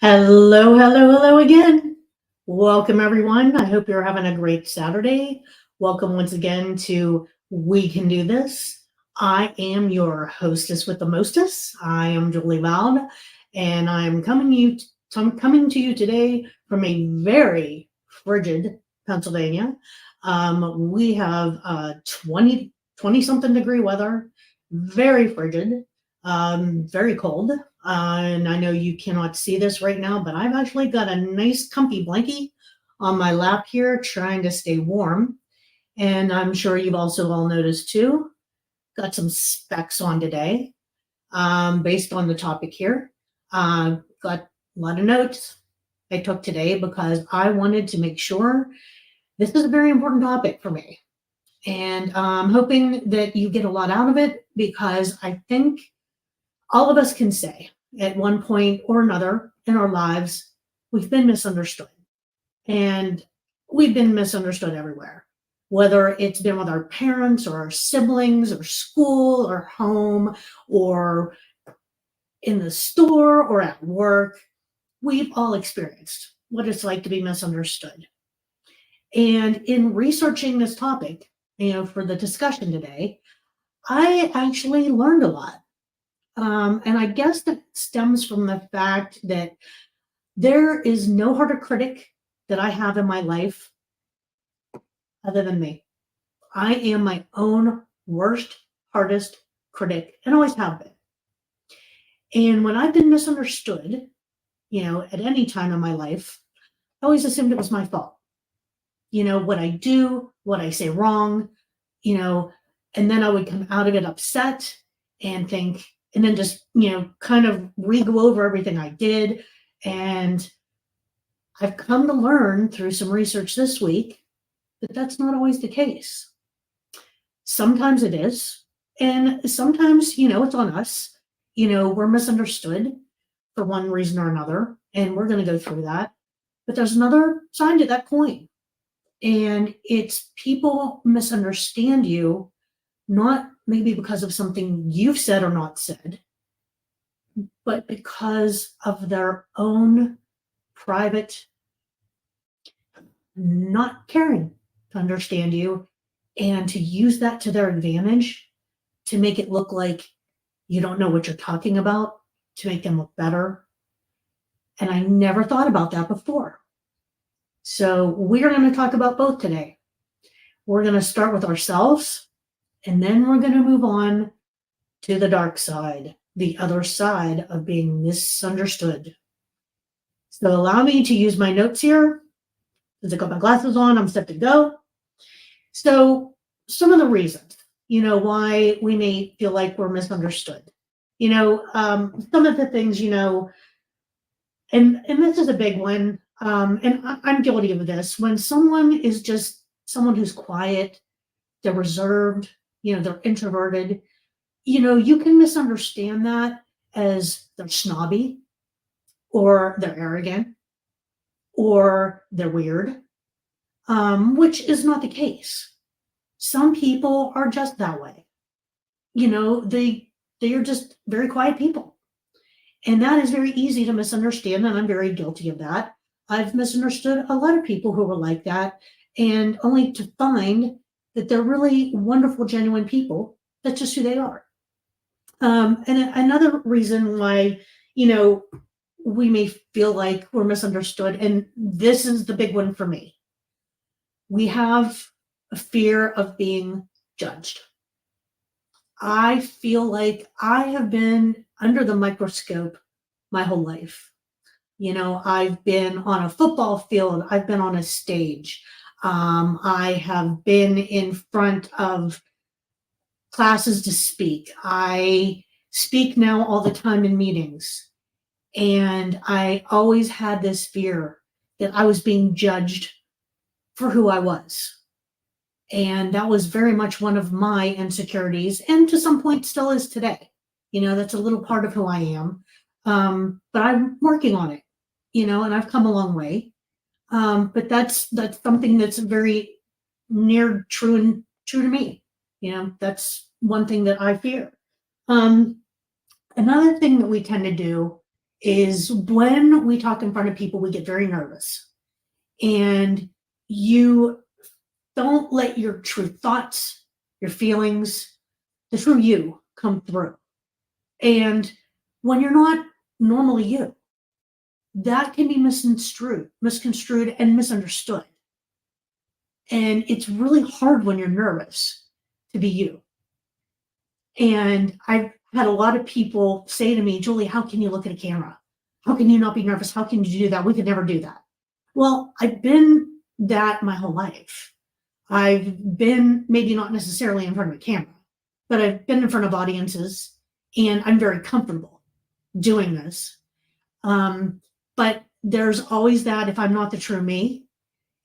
Hello, hello, hello again. Welcome, everyone. I hope you're having a great Saturday. Welcome once again to We Can Do This. I am your hostess with the mostest. I am Julie Loud, and I'm coming to you today from a very frigid Pennsylvania. We have 20 something degree weather, very frigid, very cold. And I know you cannot see this right now, but I've actually got a nice comfy blankie on my lap here trying to stay warm. And I'm sure you've also all noticed too, got some specs on today based on the topic here. Got a lot of notes I took today because I wanted to make sure this is a very important topic for me. And I'm hoping that you get a lot out of it because I think all of us can say at one point or another in our lives, we've been misunderstood. And we've been misunderstood everywhere, whether it's been with our parents or our siblings or school or home or in the store or at work. We've all experienced what it's like to be misunderstood. And in researching this topic, for the discussion today, I actually learned a lot. And I guess that stems from the fact that there is no harder critic that I have in my life other than me. I am my own worst, hardest critic and always have been. And when I've been misunderstood, at any time in my life, I always assumed it was my fault. What I do, what I say wrong, and then I would come out of it upset and think, and then just, kind of re-go over everything I did. And I've come to learn through some research this week that that's not always the case. Sometimes it is. And sometimes, it's on us. We're misunderstood for one reason or another. And we're going to go through that. But there's another side to that coin. And it's people misunderstand you, not maybe because of something you've said or not said, but because of their own private not caring to understand you and to use that to their advantage to make it look like you don't know what you're talking about, to make them look better. And I never thought about that before. So we're going to talk about both today. We're going to start with ourselves, and then we're going to move on to the dark side, the other side of being misunderstood. So allow me to use my notes here. As I got my glasses on, I'm set to go. So some of the reasons, why we may feel like we're misunderstood. Some of the things, and this is a big one, and I'm guilty of this. When someone is just someone who's quiet, they're reserved, they're introverted, you can misunderstand that as they're snobby or they're arrogant or they're weird, which is not the case. Some people are just that way. They are just very quiet people. And that is very easy to misunderstand, and I'm very guilty of that. I've misunderstood a lot of people who were like that, and only to find that they're really wonderful, genuine people. That's just who they are. And another reason why, we may feel like we're misunderstood, and this is the big one for me. We have a fear of being judged. I feel like I have been under the microscope my whole life. I've been on a football field, I've been on a stage, I have been in front of classes to speak. I speak now all the time in meetings. And I always had this fear that I was being judged for who I was. And that was very much one of my insecurities, and to some point still is today. That's a little part of who I am. But I'm working on it, and I've come a long way. But that's something that's very near true to me. That's one thing that I fear. Another thing that we tend to do is when we talk in front of people, we get very nervous. And you don't let your true thoughts, your feelings, the true you come through. And when you're not normally you, that can be misconstrued and misunderstood. And it's really hard when you're nervous to be you. And I've had a lot of people say to me, Julie, how can you look at a camera? How can you not be nervous? How can you do that? We could never do that. Well, I've been that my whole life. I've been maybe not necessarily in front of a camera, but I've been in front of audiences and I'm very comfortable doing this. But there's always that if I'm not the true me,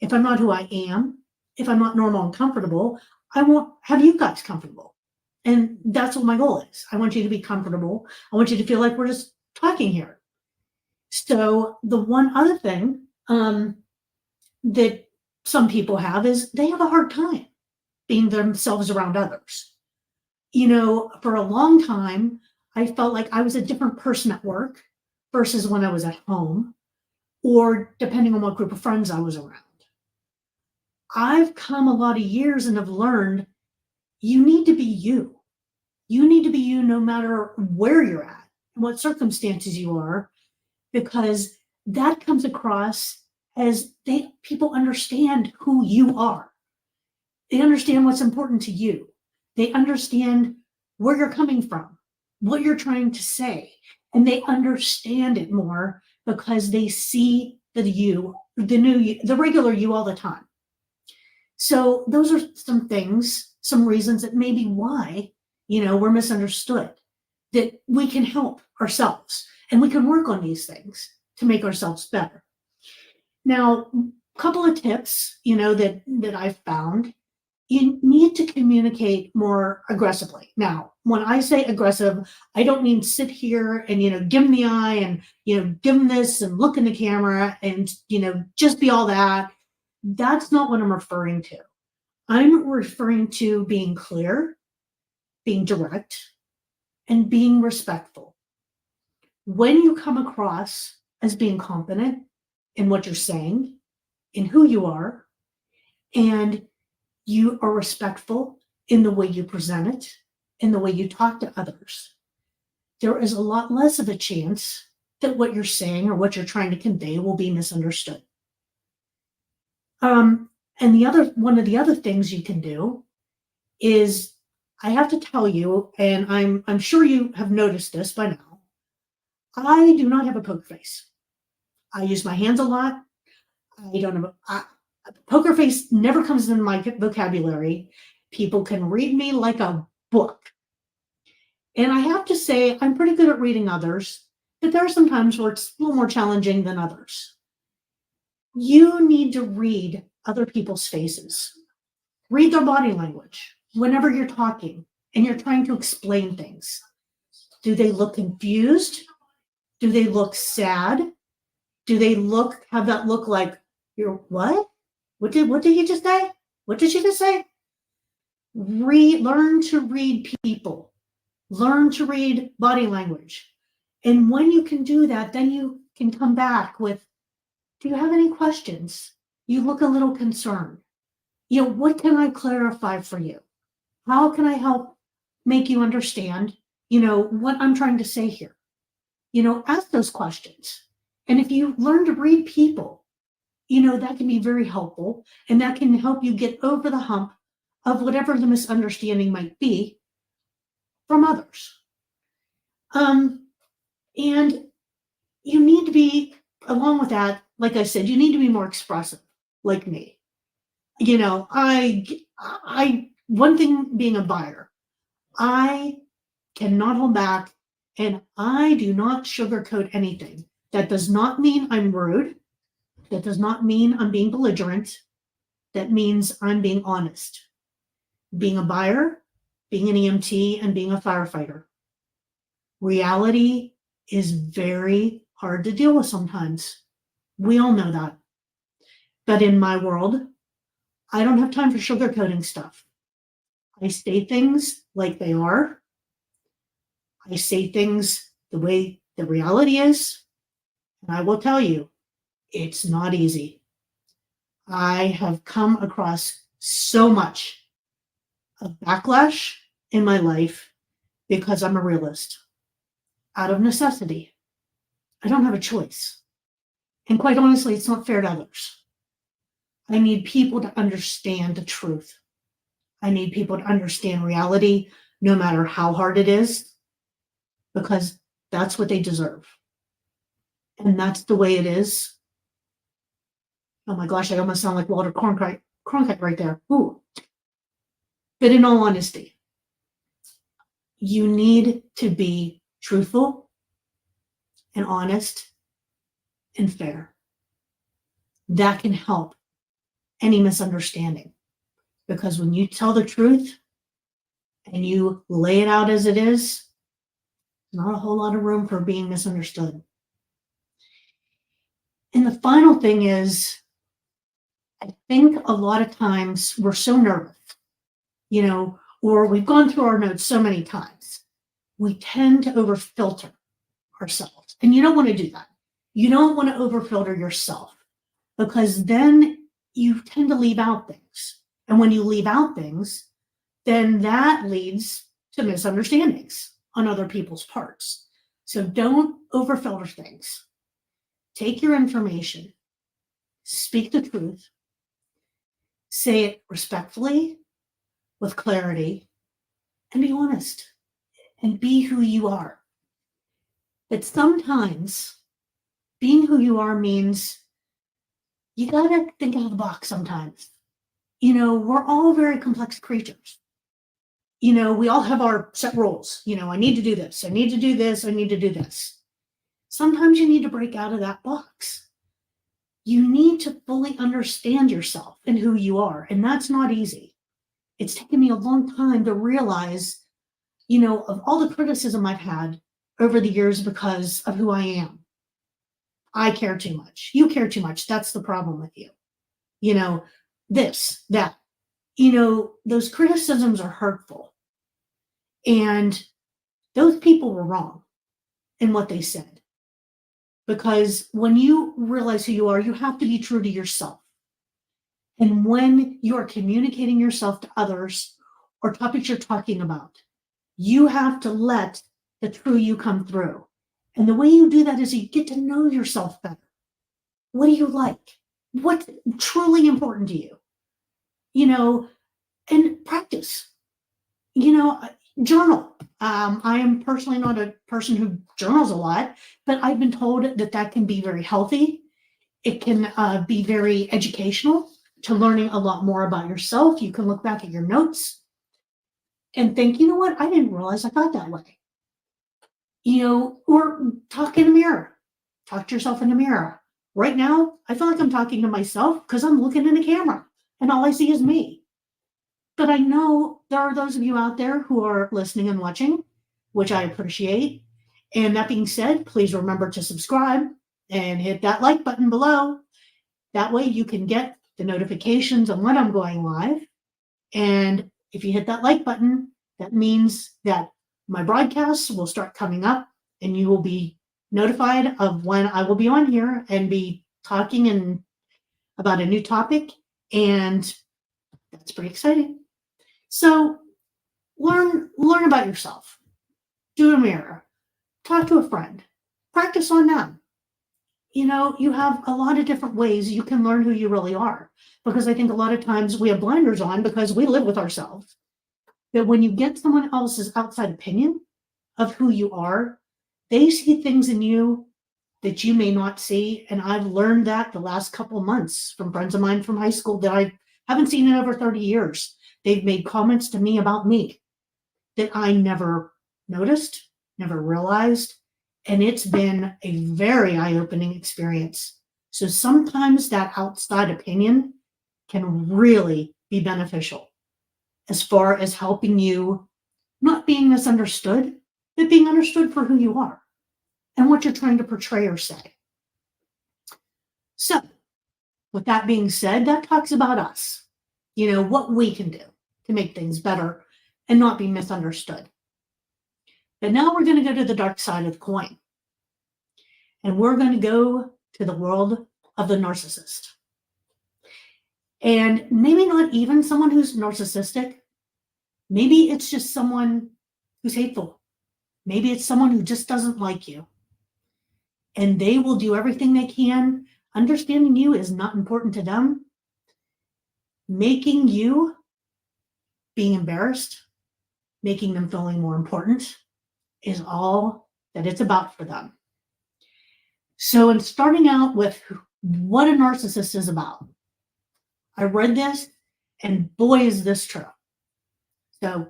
if I'm not who I am, if I'm not normal and comfortable, I won't have you guys comfortable. And that's what my goal is. I want you to be comfortable. I want you to feel like we're just talking here. So the one other thing that some people have is they have a hard time being themselves around others. You know, for a long time, I felt like I was a different person at work versus when I was at home, or depending on what group of friends I was around. I've come a lot of years and have learned you need to be you. You need to be you no matter where you're at, what circumstances you are, because that comes across as people understand who you are. They understand what's important to you. They understand where you're coming from, what you're trying to say, and they understand it more because they see the regular you all the time. So those are some things, some reasons that maybe why, we're misunderstood, that we can help ourselves and we can work on these things to make ourselves better. Now, a couple of tips, that I've found. You need to communicate more aggressively. Now, when I say aggressive, I don't mean sit here and, give them the eye and, give them this and look in the camera and, just be all that. That's not what I'm referring to. I'm referring to being clear, being direct, and being respectful. When you come across as being confident in what you're saying, in who you are, and you are respectful in the way you present it, in the way you talk to others, there is a lot less of a chance that what you're saying or what you're trying to convey will be misunderstood. And one of the other things you can do is, I have to tell you, and I'm sure you have noticed this by now, I do not have a poker face. I use my hands a lot. I don't have a poker face never comes in my vocabulary. People can read me like a book. And I have to say, I'm pretty good at reading others, but there are some times where it's a little more challenging than others. You need to read other people's faces. Read their body language whenever you're talking and you're trying to explain things. Do they look confused? Do they look sad? Do they have that look like, you're what? What did you just say? What did she just say? Learn to read people. Learn to read body language. And when you can do that, then you can come back with, do you have any questions? You look a little concerned. What can I clarify for you? How can I help make you understand, what I'm trying to say here? Ask those questions. And if you learn to read people, that can be very helpful, and that can help you get over the hump of whatever the misunderstanding might be from others. And you need to be, along with that, like I said, you need to be more expressive, like me. One thing being a buyer, I cannot hold back, and I do not sugarcoat anything. That does not mean I'm rude. That does not mean I'm being belligerent. That means I'm being honest. Being a buyer, being an EMT, and being a firefighter. Reality is very hard to deal with sometimes. We all know that. But in my world, I don't have time for sugarcoating stuff. I say things like they are. I say things the way the reality is. And I will tell you, it's not easy. I have come across so much of backlash in my life because I'm a realist out of necessity. I don't have a choice. And quite honestly, it's not fair to others. I need people to understand the truth. I need people to understand reality, no matter how hard it is, because that's what they deserve. And that's the way it is. Oh my gosh, I almost sound like Walter Cronkite right there. Ooh. But in all honesty, you need to be truthful and honest and fair. That can help any misunderstanding. Because when you tell the truth and you lay it out as it is, not a whole lot of room for being misunderstood. And the final thing is, I think a lot of times we're so nervous, or we've gone through our notes so many times, we tend to overfilter ourselves. And you don't want to do that. You don't want to overfilter yourself because then you tend to leave out things. And when you leave out things, then that leads to misunderstandings on other people's parts. So don't overfilter things. Take your information, speak the truth, say it respectfully, with clarity, and be honest, and be who you are. But sometimes being who you are means you gotta think out of the box sometimes. We're all very complex creatures. We all have our set roles. I need to do this. I need to do this. I need to do this. Sometimes you need to break out of that box. You need to fully understand yourself and who you are. And that's not easy. It's taken me a long time to realize, of all the criticism I've had over the years because of who I am. I care too much. You care too much. That's the problem with you. This, that. Those criticisms are hurtful. And those people were wrong in what they said. Because when you realize who you are, you have to be true to yourself. And when you are communicating yourself to others or topics you're talking about, you have to let the true you come through. And the way you do that is you get to know yourself better. What do you like? What's truly important to you? And practice. Journal. I am personally not a person who journals a lot, but I've been told that can be very healthy. It can be very educational to learning a lot more about yourself. You can look back at your notes and think, you know what? I didn't realize I thought that way. Or talk in a mirror. Talk to yourself in the mirror. Right now, I feel like I'm talking to myself because I'm looking in the camera and all I see is me. But I know there are those of you out there who are listening and watching, which I appreciate. And that being said, please remember to subscribe and hit that like button below. That way you can get the notifications on when I'm going live. And if you hit that like button, that means that my broadcasts will start coming up and you will be notified of when I will be on here and be talking about a new topic. And that's pretty exciting. So learn about yourself. Do a mirror. Talk to a friend. Practice on them. You have a lot of different ways you can learn who you really are. Because I think a lot of times we have blinders on because we live with ourselves. But when you get someone else's outside opinion of who you are, they see things in you that you may not see. And I've learned that the last couple of months from friends of mine from high school that I haven't seen in over 30 years. They've made comments to me about me that I never noticed, never realized. And it's been a very eye-opening experience. So sometimes that outside opinion can really be beneficial as far as helping you not being misunderstood, but being understood for who you are and what you're trying to portray or say. So with that being said, that talks about us, what we can do to make things better and not be misunderstood. But now we're going to go to the dark side of the coin. and we're going to go to the world of the narcissist. And maybe not even someone who's narcissistic. Maybe it's just someone who's hateful. Maybe it's someone who just doesn't like you. And they will do everything they can. Understanding you is not important to them. Making you being embarrassed, making them feeling more important is all that it's about for them. So in starting out with what a narcissist is about, I read this and boy, is this true. So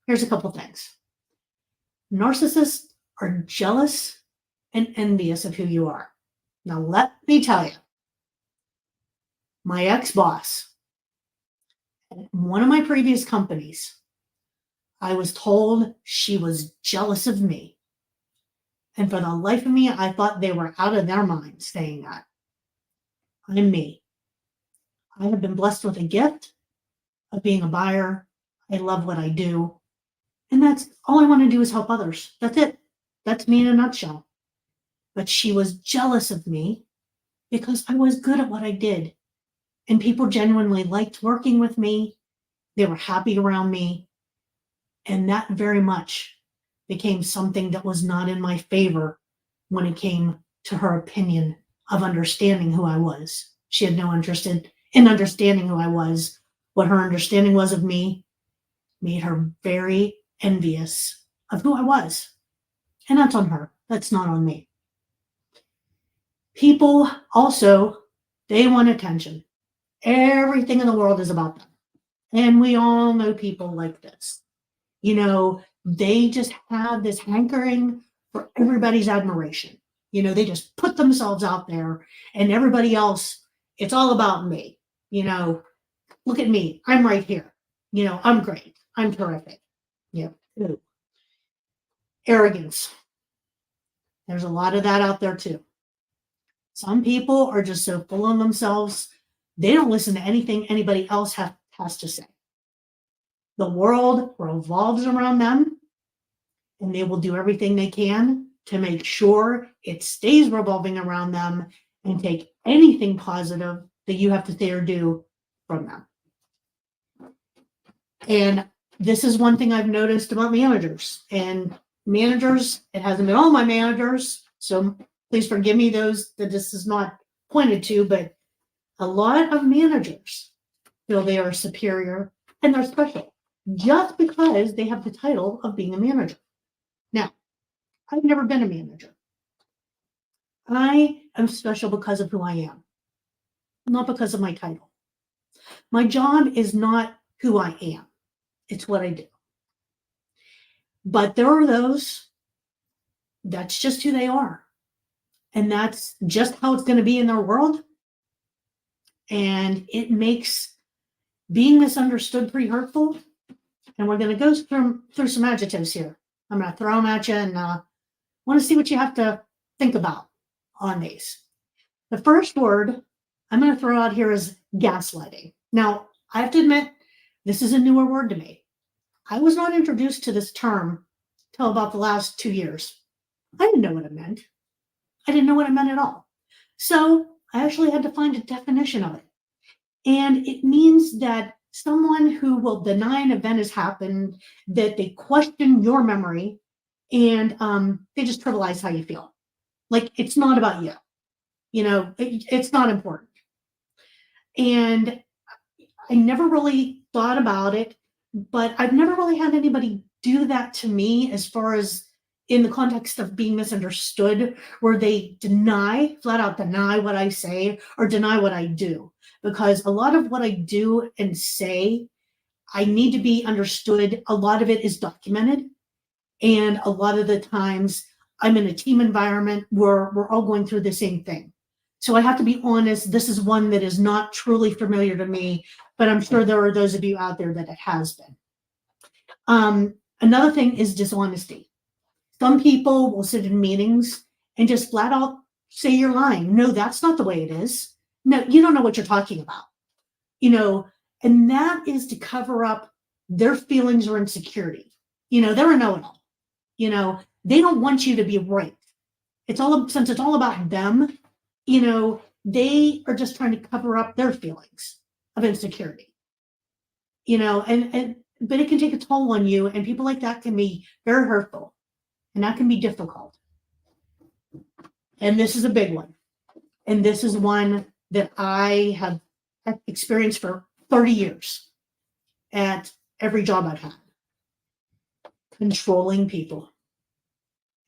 here's a couple things. Narcissists are jealous and envious of who you are. Now, let me tell you, my ex-boss, at one of my previous companies, I was told she was jealous of me. And for the life of me, I thought they were out of their minds saying that. I'm me. I have been blessed with a gift of being a buyer. I love what I do. And that's all I want to do is help others. That's it. That's me in a nutshell. But she was jealous of me because I was good at what I did. And people genuinely liked working with me. They were happy around me. And that very much became something that was not in my favor when it came to her opinion of understanding who I was. She had no interest in understanding who I was. What her understanding was of me made her very envious of who I was. And that's on her. That's not on me. People also, they want attention. Everything in the world is about them. And we all know people like this. You know, they just have this hankering for everybody's admiration. You know, they just put themselves out there and everybody else, it's all about me. You know, look at me. I'm right here. You know, I'm great. I'm terrific. Yeah. Ooh. Arrogance. There's a lot of that out there too. Some people are just so full of themselves, they don't listen to anything anybody else has to say. The world revolves around them, and they will do everything they can to make sure it stays revolving around them and take anything positive that you have to say or do from them. And this is one thing I've noticed about managers. And managers, it hasn't been all my managers, so please forgive me those that this is not pointed to, but a lot of managers feel they are superior and they're special just because they have the title of being a manager. Now, I've never been a manager. I am special because of who I am, not because of my title. My job is not who I am. It's what I do. But there are those, that's just who they are. And that's just how it's going to be in their world. And it makes being misunderstood pretty hurtful. And we're going to go through some adjectives here. I'm going to throw them at you and want to see what you have to think about on these. The first word I'm going to throw out here is gaslighting. Now, I have to admit, this is a newer word to me. I was not introduced to this term till about the last 2 years. I didn't know what it meant. I didn't know what it meant at all. So I actually had to find a definition of it. And it means that someone who will deny an event has happened, that they question your memory, and they just trivialize how you feel. Like, it's not about you. You know, it's not important. And I never really thought about it, but I've never really had anybody do that to me as far as in the context of being misunderstood, where they flat out deny what I say or deny what I do. Because a lot of what I do and say, I need to be understood. A lot of it is documented. And a lot of the times I'm in a team environment where we're all going through the same thing. So I have to be honest, this is one that is not truly familiar to me, but I'm sure there are those of you out there that it has been. Another thing is dishonesty. Some people will sit in meetings and just flat out say you're lying. No, that's not the way it is. No, you don't know what you're talking about. You know, and that is to cover up their feelings or insecurity. You know, they're a know-it-all. You know, they don't want you to be right. Since it's all about them, you know, they are just trying to cover up their feelings of insecurity, you know, but it can take a toll on you, and people like that can be very hurtful, and that can be difficult. And this is a big one. And this is one that I have experienced for 30 years at every job I've had. Controlling people.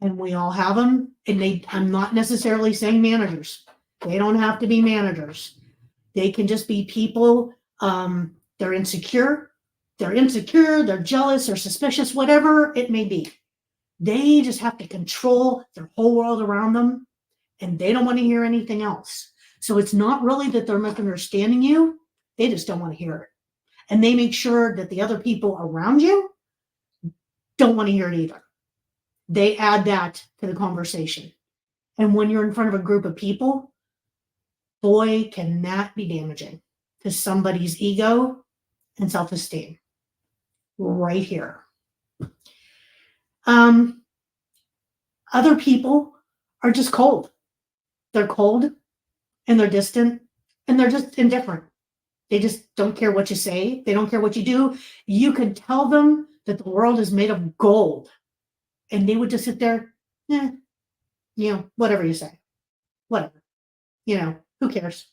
And we all have them. And I'm not necessarily saying managers. They don't have to be managers. They can just be people. They're insecure. They're jealous, or suspicious, whatever it may be. They just have to control their whole world around them, and they don't want to hear anything else. So it's not really that they're misunderstanding you. They just don't want to hear it. And they make sure that the other people around you don't want to hear it either. They add that to the conversation. And when you're in front of a group of people, boy, can that be damaging to somebody's ego and self-esteem. Right here. Other people are just cold. They're cold, and they're distant, and they're just indifferent. They just don't care what you say. They don't care what you do. You could tell them that the world is made of gold, and they would just sit there, whatever you say, whatever, who cares?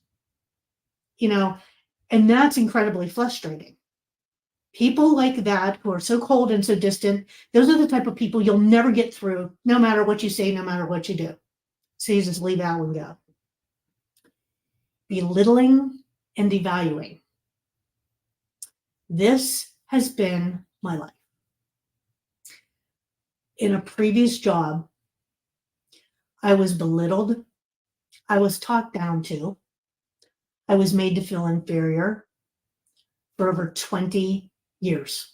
And that's incredibly frustrating. People like that, who are so cold and so distant, those are the type of people you'll never get through, no matter what you say, no matter what you do. So you just leave out and go. Belittling and devaluing. This has been my life. In a previous job, I was belittled. I was talked down to. I was made to feel inferior for over 20 years.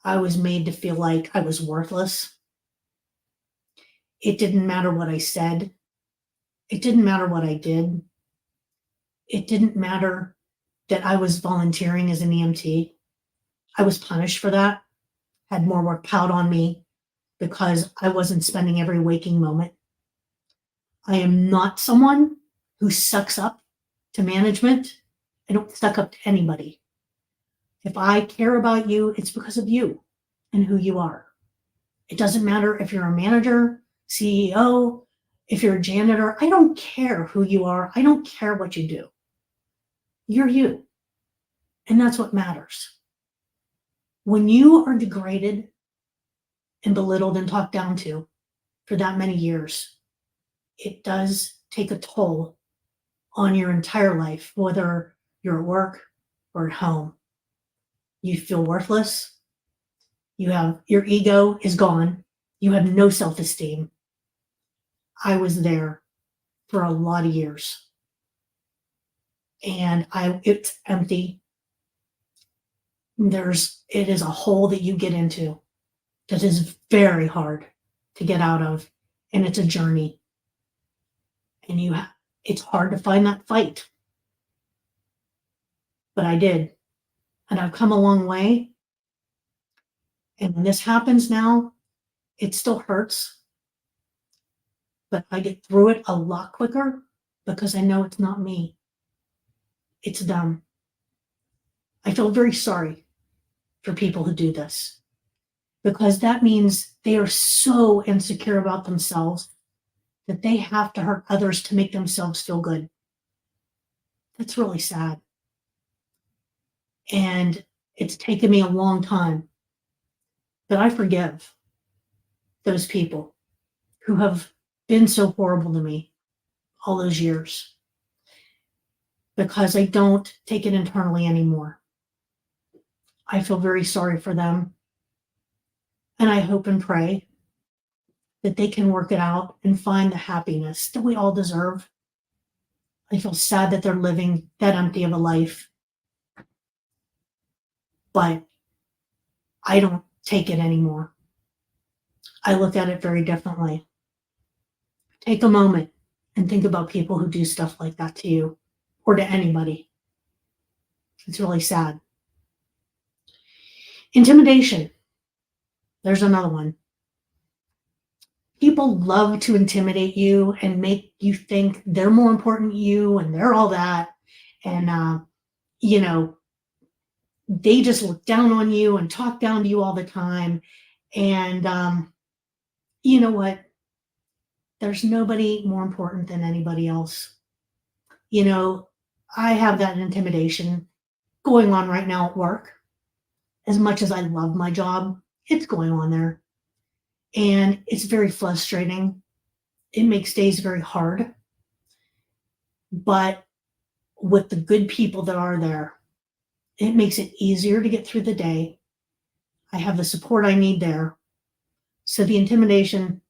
I was made to feel like I was worthless. It didn't matter what I said. It didn't matter what I did. It didn't matter that I was volunteering as an EMT. I was punished for that, had more work piled on me because I wasn't spending every waking moment. I am not someone who sucks up to management. I don't suck up to anybody. If I care about you, it's because of you and who you are. It doesn't matter if you're a manager, CEO, if you're a janitor. I don't care who you are. I don't care what you do. You're you. And that's what matters. When you are degraded and belittled and talked down to for that many years, it does take a toll on your entire life, whether you're at work or at home. You feel worthless. Your ego is gone. You have no self-esteem. I was there for a lot of years. And it's empty. It is a hole that you get into that is very hard to get out of. And it's a journey. And it's hard to find that fight. But I did. And I've come a long way. And when this happens now, it still hurts. But I get through it a lot quicker because I know it's not me. It's them. I feel very sorry for people who do this because that means they are so insecure about themselves that they have to hurt others to make themselves feel good. That's really sad. And it's taken me a long time, but I forgive those people who have been so horrible to me all those years because I don't take it internally anymore. I feel very sorry for them. And I hope and pray that they can work it out and find the happiness that we all deserve. I feel sad that they're living that empty of a life. But I don't take it anymore. I look at it very differently. Take a moment and think about people who do stuff like that to you or to anybody. It's really sad. Intimidation. There's another one. People love to intimidate you and make you think they're more important than you and they're all that. And, you know, they just look down on you and talk down to you all the time. And you know what? There's nobody more important than anybody else. You know, I have that intimidation going on right now at work. As much as I love my job, it's going on there. And it's very frustrating. It makes days very hard. But with the good people that are there, it makes it easier to get through the day. I have the support I need there. So the intimidation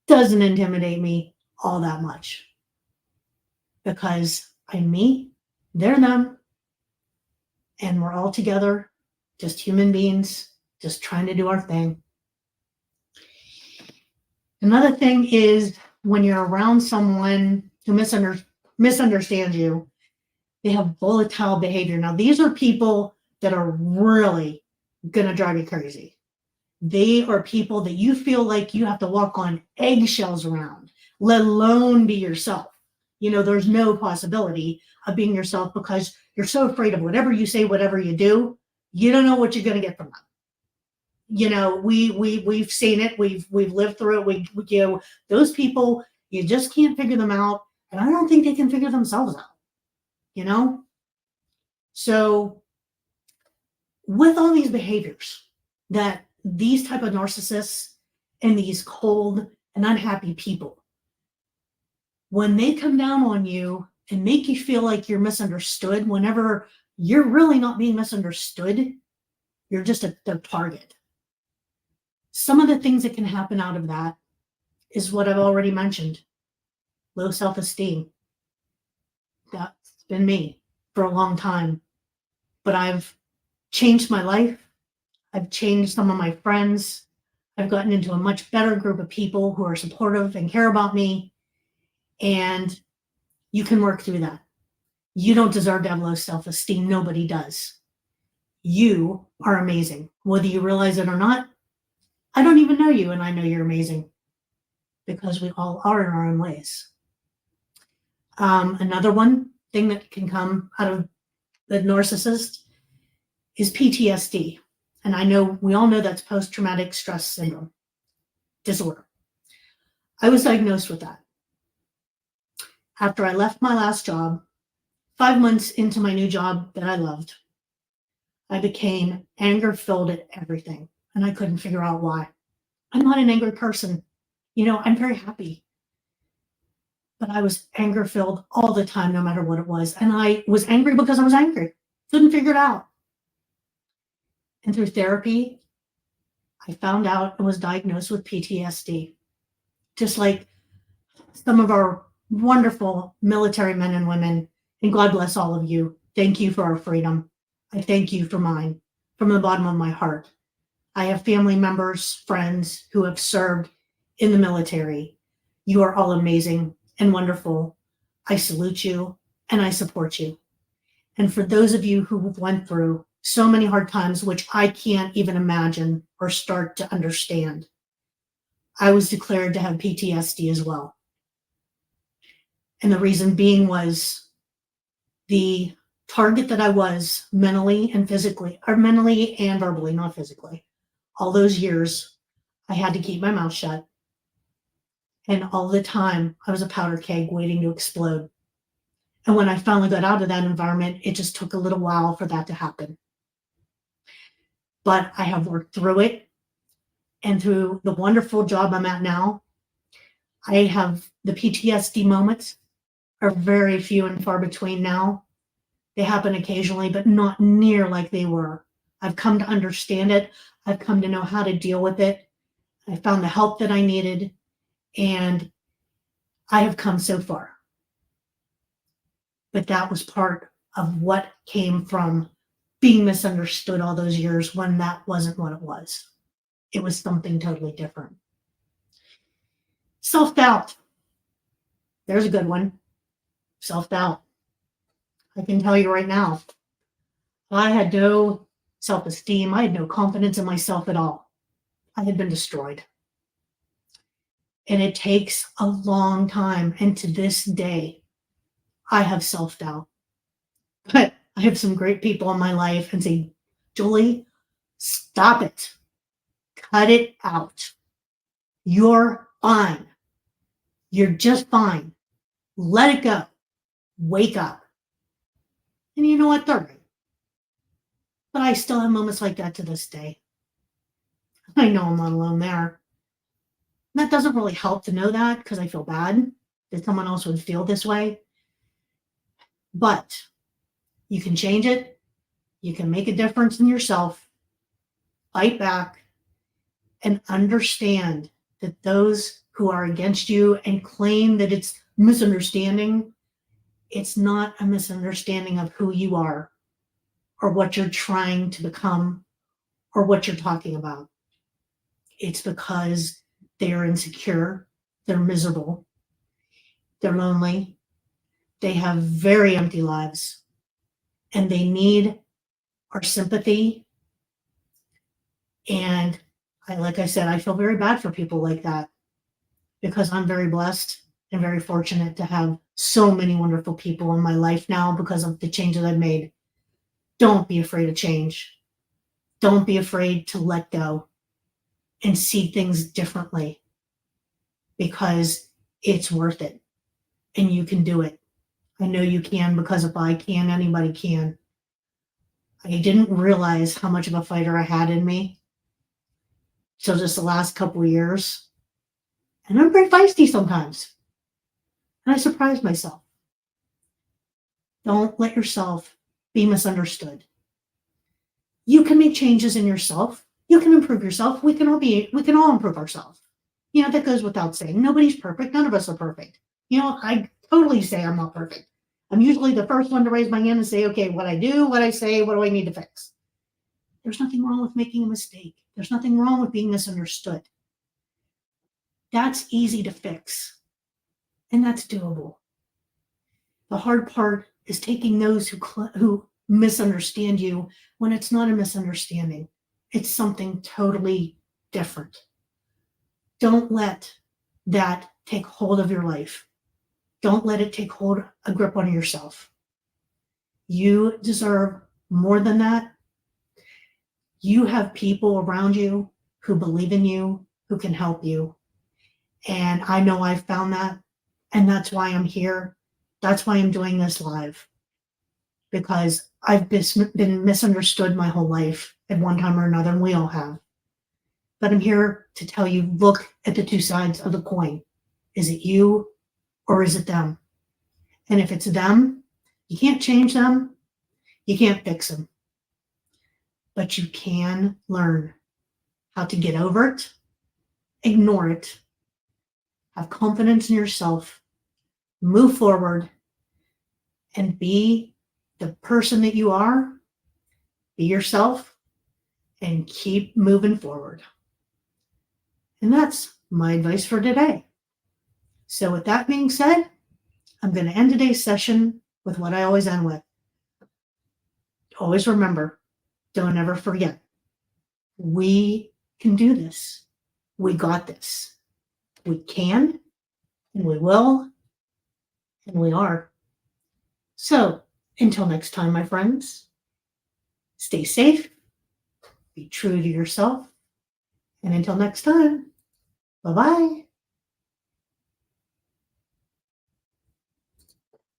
doesn't intimidate me all that much because I'm me, they're them, and we're all together, just human beings, just trying to do our thing. Another thing is when you're around someone who misunderstands you, they have volatile behavior. Now, these are people that are really going to drive you crazy. They are people that you feel like you have to walk on eggshells around, let alone be yourself. You know, there's no possibility of being yourself because you're so afraid of whatever you say, whatever you do, you don't know what you're going to get from them. You know, we've seen it, we've lived through it. You know, those people, you just can't figure them out, and I don't think they can figure themselves out. You know, so with all these behaviors that these type of narcissists and these cold and unhappy people, when they come down on you and make you feel like you're misunderstood, whenever you're really not being misunderstood, you're just their target. Some of the things that can happen out of that is what I've already mentioned. Low self-esteem. That's been me for a long time. But I've changed my life. I've changed some of my friends. I've gotten into a much better group of people who are supportive and care about me. And you can work through that. You don't deserve to have low self-esteem. Nobody does. You are amazing. Whether you realize it or not, I don't even know you, and I know you're amazing because we all are in our own ways. Another one thing that can come out of the narcissist is PTSD. And I know we all know that's post-traumatic stress syndrome disorder. I was diagnosed with that. After I left my last job, 5 months into my new job that I loved, I became anger-filled at everything, and I couldn't figure out why. I'm not an angry person. You know, I'm very happy. But I was anger-filled all the time, no matter what it was. And I was angry because I was angry. Couldn't figure it out. And through therapy, I found out I was diagnosed with PTSD. Just like some of our wonderful military men and women, and God bless all of you. Thank you for our freedom. I thank you for mine from the bottom of my heart. I have family members, friends who have served in the military. You are all amazing and wonderful. I salute you and I support you. And for those of you who went through so many hard times, which I can't even imagine or start to understand, I was declared to have PTSD as well. And the reason being was the target that I was mentally and physically, or mentally and verbally, not physically. All those years, I had to keep my mouth shut. And all the time, I was a powder keg waiting to explode. And when I finally got out of that environment, it just took a little while for that to happen. But I have worked through it. And through the wonderful job I'm at now, I have the PTSD moments are very few and far between now. They happen occasionally, but not near like they were. I've come to understand it. I've come to know how to deal with it. I found the help that I needed, and I have come so far. But that was part of what came from being misunderstood all those years when that wasn't what it was. It was something totally different. Self-doubt. There's a good one. Self-doubt. I can tell you right now, I had no self-esteem. I had no confidence in myself at all. I had been destroyed. And it takes a long time. And to this day, I have self-doubt. But I have some great people in my life and say, Julie, stop it. Cut it out. You're fine. You're just fine. Let it go. Wake up. And you know what? They're right. But I still have moments like that to this day. I know I'm not alone there. That doesn't really help to know that because I feel bad that someone else would feel this way. But you can change it. You can make a difference in yourself. Fight back and understand that those who are against you and claim that it's misunderstanding, it's not a misunderstanding of who you are or what you're trying to become or what you're talking about. It's because they are insecure, they're miserable, they're lonely, they have very empty lives, and they need our sympathy. And like I said, I feel very bad for people like that because I'm very blessed and very fortunate to have so many wonderful people in my life now because of the changes I've made. Don't be afraid of change. Don't be afraid to let go and see things differently because it's worth it and you can do it. I know you can because if I can, anybody can. I didn't realize how much of a fighter I had in me till just the last couple of years. And I'm very feisty sometimes. And I surprised myself. Don't let yourself be misunderstood. You can make changes in yourself. You can improve yourself. We can all improve ourselves. That goes without saying. Nobody's perfect. None of us are perfect. I totally say I'm not perfect. I'm usually the first one to raise my hand and say, okay, what I do, what I say, what do I need to fix? There's nothing wrong with making a mistake. There's nothing wrong with being misunderstood. That's easy to fix. And that's doable. The hard part is taking those who misunderstand you when it's not a misunderstanding. It's something totally different. Don't let that take hold of your life. Don't let it take a grip on yourself. You deserve more than that. You have people around you who believe in you, who can help you. And I know I've found that. And that's why I'm here. That's why I'm doing this live. Because I've been misunderstood my whole life at one time or another, and we all have. But I'm here to tell you, look at the two sides of the coin. Is it you or is it them? And if it's them, you can't change them. You can't fix them. But you can learn how to get over it, ignore it, have confidence in yourself, move forward, and be the person that you are. Be yourself and keep moving forward. And that's my advice for today. So with that being said, I'm going to end today's session with what I always end with. Always remember, don't ever forget, we can do this. We got this. We can, and we will, and we are. So until next time, my friends, stay safe, be true to yourself, and until next time, bye-bye.